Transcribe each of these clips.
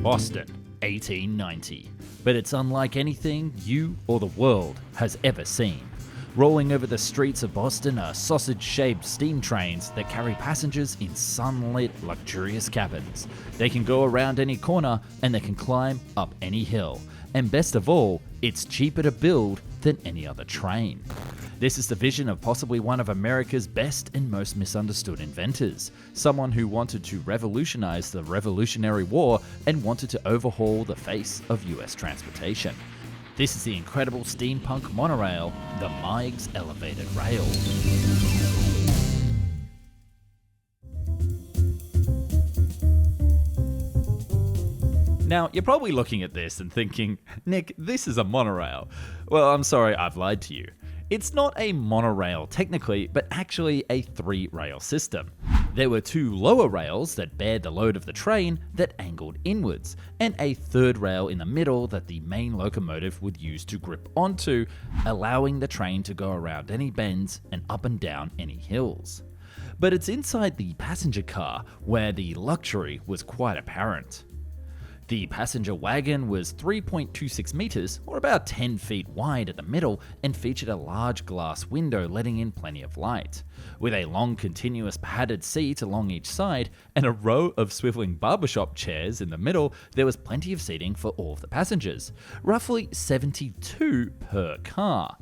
Boston, 1890. But it's unlike anything you or the world has ever seen. Rolling over the streets of Boston are sausage-shaped steam trains that carry passengers in sunlit, luxurious cabins. They can go around any corner and they can climb up any hill. And best of all, it's cheaper to build than any other train. This is the vision of possibly one of America's best and most misunderstood inventors. Someone who wanted to revolutionize the Revolutionary War and wanted to overhaul the face of US transportation. This is the incredible steampunk monorail, the Meigs Elevated Rail. Now, you're probably looking at this and thinking, Nick, this is a monorail. Well, I'm sorry, I've lied to you. It's not a monorail technically, but actually a 3-rail system. There were 2 lower rails that bared the load of the train that angled inwards, and a 3rd rail in the middle that the main locomotive would use to grip onto, allowing the train to go around any bends and up and down any hills. But it's inside the passenger car where the luxury was quite apparent. The passenger wagon was 3.26 meters, or about 10 feet wide at the middle, and featured a large glass window letting in plenty of light. With a long continuous padded seat along each side, and a row of swiveling barbershop chairs in the middle, there was plenty of seating for all of the passengers, roughly 72 per car.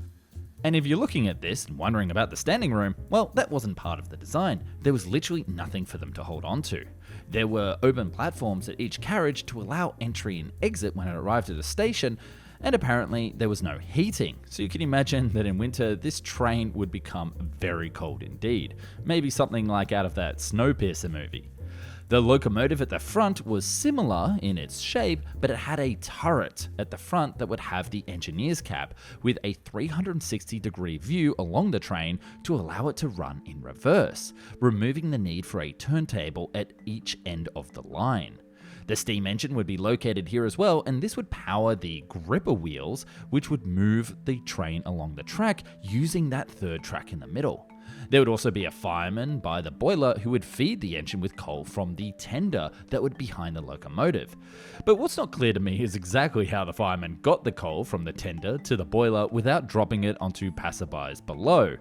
And if you're looking at this and wondering about the standing room, well, that wasn't part of the design. There was literally nothing for them to hold on to. There were open platforms at each carriage to allow entry and exit when it arrived at a station, and apparently there was no heating, so you can imagine that in winter this train would become very cold indeed. Maybe something like out of that Snowpiercer movie. The locomotive at the front was similar in its shape, but it had a turret at the front that would have the engineer's cap with a 360-degree view along the train to allow it to run in reverse, removing the need for a turntable at each end of the line. The steam engine would be located here as well, and this would power the gripper wheels, which would move the train along the track using that 3rd track in the middle. There would also be a fireman by the boiler who would feed the engine with coal from the tender that would be behind the locomotive. But what's not clear to me is exactly how the fireman got the coal from the tender to the boiler without dropping it onto passerbys below.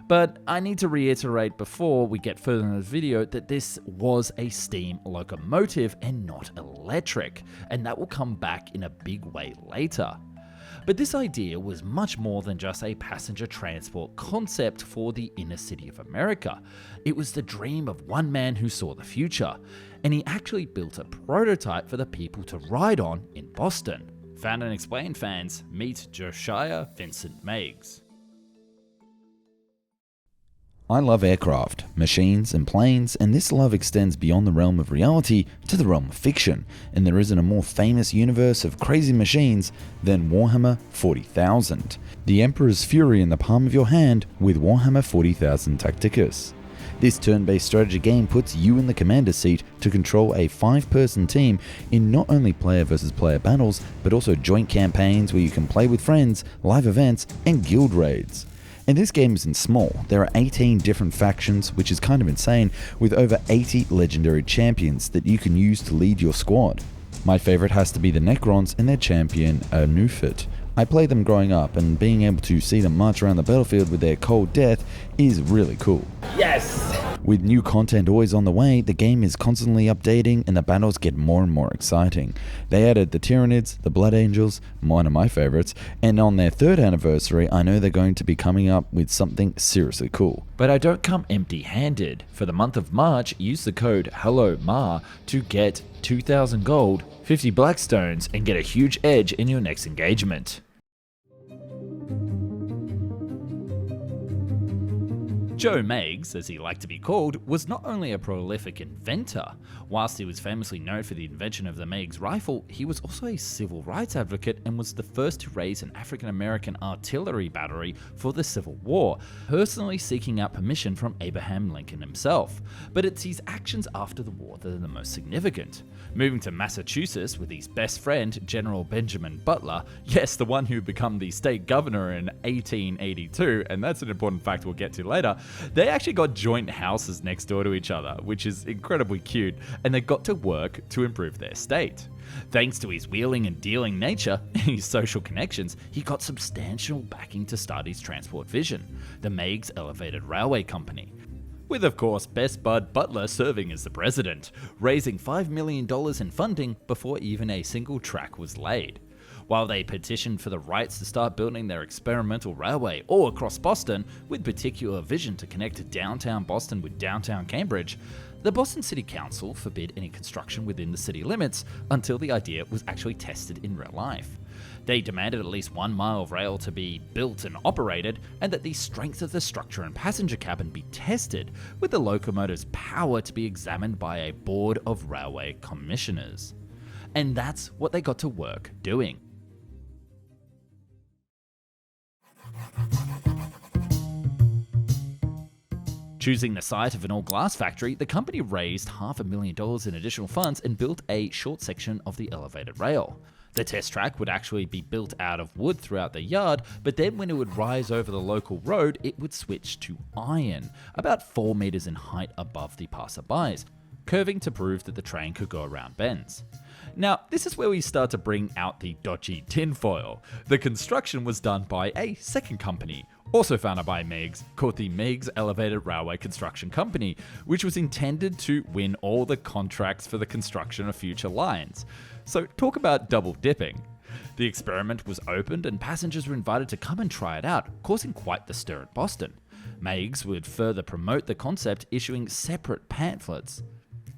But I need to reiterate before we get further in the video that this was a steam locomotive and not electric, and that will come back in a big way later. But this idea was much more than just a passenger transport concept for the inner city of America. It was the dream of one man who saw the future, and he actually built a prototype for the people to ride on in Boston. Found and Explained fans, meet Josiah Vincent Meigs. I love aircraft, machines, and planes, and this love extends beyond the realm of reality to the realm of fiction, and there isn't a more famous universe of crazy machines than Warhammer 40,000. The Emperor's Fury in the palm of your hand with Warhammer 40,000 Tacticus. This turn-based strategy game puts you in the commander's seat to control a 5-person team in not only player versus player battles, but also joint campaigns where you can play with friends, live events, and guild raids. And this game isn't small. There are 18 different factions, which is kind of insane, with over 80 legendary champions that you can use to lead your squad. My favorite has to be the Necrons and their champion, Anufit. I played them growing up, and being able to see them march around the battlefield with their cold death is really cool. Yes! With new content always on the way, the game is constantly updating and the battles get more and more exciting. They added the Tyranids, the Blood Angels, one of my favorites, and on their 3rd anniversary, I know they're going to be coming up with something seriously cool. But I don't come empty-handed. For the month of March, use the code HelloMar to get 2,000 gold, 50 blackstones, and get a huge edge in your next engagement. Joe Meigs, as he liked to be called, was not only a prolific inventor. Whilst he was famously known for the invention of the Meigs rifle, he was also a civil rights advocate and was the first to raise an African-American artillery battery for the Civil War, personally seeking out permission from Abraham Lincoln himself. But it's his actions after the war that are the most significant. Moving to Massachusetts with his best friend, General Benjamin Butler, yes, the one who became the state governor in 1882, and that's an important fact we'll get to later, They actually got joint houses next door to each other, which is incredibly cute, and they got to work to improve their state. Thanks to his wheeling and dealing nature and his social connections, he got substantial backing to start his transport vision, the Meigs Elevated Railway Company. With, of course, best bud Butler serving as the president, raising $5 million in funding before even a single track was laid. While they petitioned for the rights to start building their experimental railway all across Boston, with particular vision to connect downtown Boston with downtown Cambridge, the Boston City Council forbid any construction within the city limits until the idea was actually tested in real life. They demanded at least 1 mile of rail to be built and operated, and that the strength of the structure and passenger cabin be tested, with the locomotive's power to be examined by a board of railway commissioners. And that's what they got to work doing. Choosing the site of an all-glass factory, the company raised $500,000 in additional funds and built a short section of the elevated rail. The test track would actually be built out of wood throughout the yard, but then when it would rise over the local road, it would switch to iron, about 4 meters in height above the passerbys, curving to prove that the train could go around bends. Now, this is where we start to bring out the dodgy tinfoil. The construction was done by a second company, also founded by Meigs, called the Meigs Elevated Railway Construction Company, which was intended to win all the contracts for the construction of future lines. So talk about double dipping. The experiment was opened and passengers were invited to come and try it out, causing quite the stir in Boston. Meigs would further promote the concept, issuing separate pamphlets,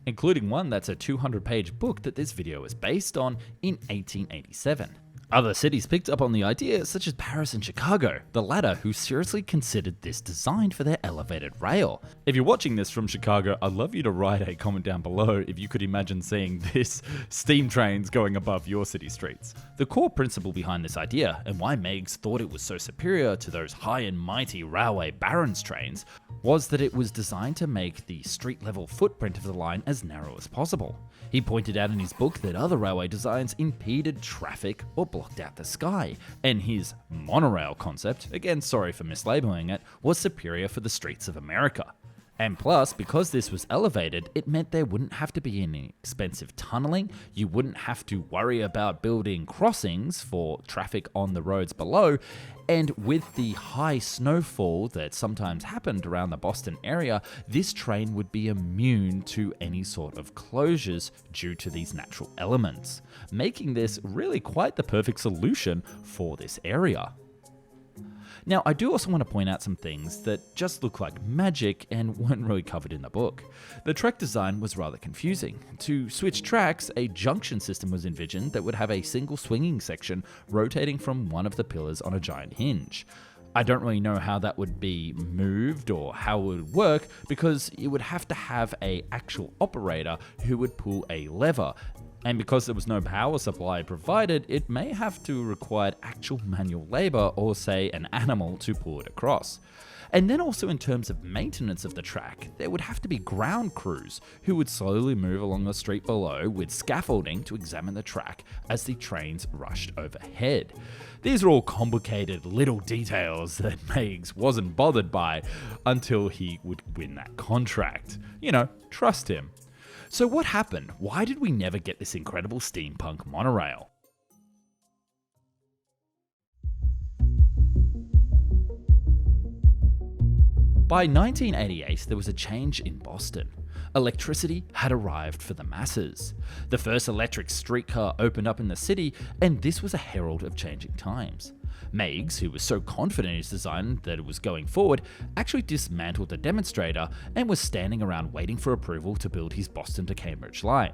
including one that's a 200-page book that this video is based on in 1887. Other cities picked up on the idea, such as Paris and Chicago, the latter who seriously considered this design for their elevated rail. If you're watching this from Chicago, I'd love you to write a comment down below if you could imagine seeing this steam trains going above your city streets. The core principle behind this idea, and why Meigs thought it was so superior to those high and mighty railway barons trains, was that it was designed to make the street-level footprint of the line as narrow as possible. He pointed out in his book that other railway designs impeded traffic or blocked out the sky, and his monorail concept, again sorry for mislabeling it, was superior for the streets of America. And plus, because this was elevated, it meant there wouldn't have to be any expensive tunneling, you wouldn't have to worry about building crossings for traffic on the roads below, and with the high snowfall that sometimes happened around the Boston area, this train would be immune to any sort of closures due to these natural elements, making this really quite the perfect solution for this area. Now, I do also want to point out some things that just look like magic and weren't really covered in the book. The track design was rather confusing. To switch tracks, a junction system was envisioned that would have a single swinging section rotating from one of the pillars on a giant hinge. I don't really know how that would be moved or how it would work, because you would have to have an actual operator who would pull a lever. And because there was no power supply provided, it may have to require actual manual labor or say an animal to pull it across. And then also in terms of maintenance of the track, there would have to be ground crews who would slowly move along the street below with scaffolding to examine the track as the trains rushed overhead. These are all complicated little details that Meigs wasn't bothered by until he would win that contract. You know, trust him. So what happened? Why did we never get this incredible steampunk monorail? By 1988, there was a change in Boston. Electricity had arrived for the masses. The first electric streetcar opened up in the city, and this was a herald of changing times. Meigs, who was so confident in his design that it was going forward, actually dismantled the demonstrator and was standing around waiting for approval to build his Boston to Cambridge line.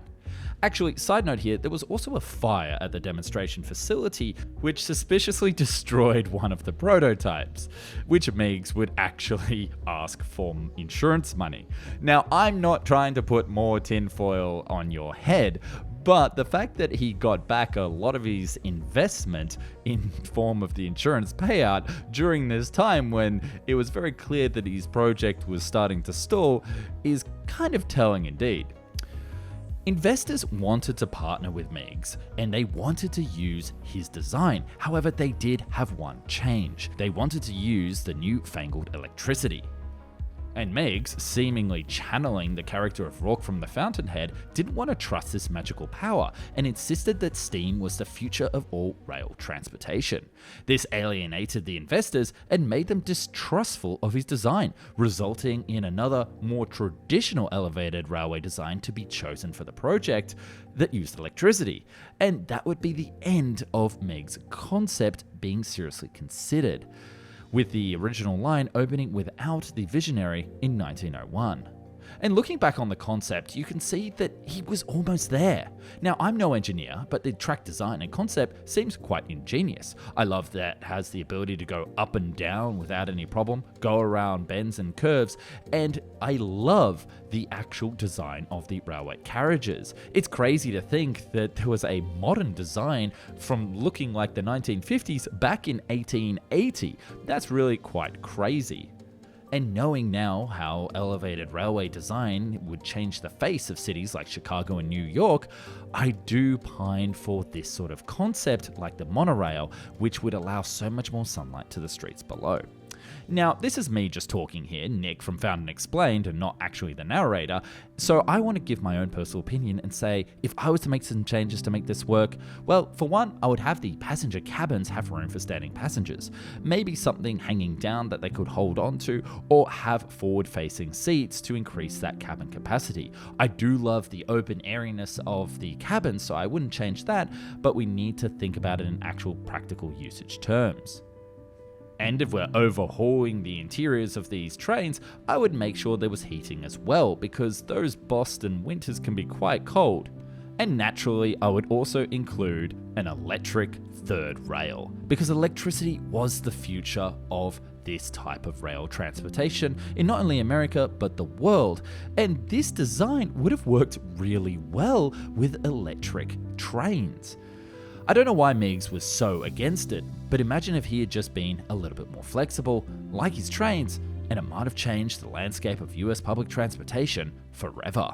Actually, side note here, there was also a fire at the demonstration facility which suspiciously destroyed one of the prototypes, which Meigs would actually ask for insurance money. Now, I'm not trying to put more tinfoil on your head, but the fact that he got back a lot of his investment in form of the insurance payout during this time when it was very clear that his project was starting to stall is kind of telling indeed. Investors wanted to partner with Meigs, and they wanted to use his design. However, they did have one change. They wanted to use the newfangled electricity. And Meigs, seemingly channeling the character of Rourke from The Fountainhead, didn't want to trust this magical power and insisted that steam was the future of all rail transportation. This alienated the investors and made them distrustful of his design, resulting in another, more traditional elevated railway design to be chosen for the project that used electricity. And that would be the end of Meigs' concept being seriously considered, with the original line opening without the visionary in 1901. And looking back on the concept, you can see that he was almost there. Now, I'm no engineer, but the track design and concept seems quite ingenious. I love that it has the ability to go up and down without any problem, go around bends and curves, and I love the actual design of the railway carriages. It's crazy to think that there was a modern design from looking like the 1950s back in 1880. That's really quite crazy. And knowing now how elevated railway design would change the face of cities like Chicago and New York, I do pine for this sort of concept like the monorail, which would allow so much more sunlight to the streets below. Now, this is me just talking here, Nick from Found and Explained, and not actually the narrator, so I want to give my own personal opinion and say, if I was to make some changes to make this work, well, for one, I would have the passenger cabins have room for standing passengers, maybe something hanging down that they could hold on to, or have forward-facing seats to increase that cabin capacity. I do love the open airiness of the cabin, so I wouldn't change that, but we need to think about it in actual practical usage terms. And if we're overhauling the interiors of these trains, I would make sure there was heating as well, because those Boston winters can be quite cold. And naturally, I would also include an electric third rail, because electricity was the future of this type of rail transportation in not only America, but the world. And this design would have worked really well with electric trains. I don't know why Meigs was so against it, but imagine if he had just been a little bit more flexible, like his trains, and it might have changed the landscape of US public transportation forever.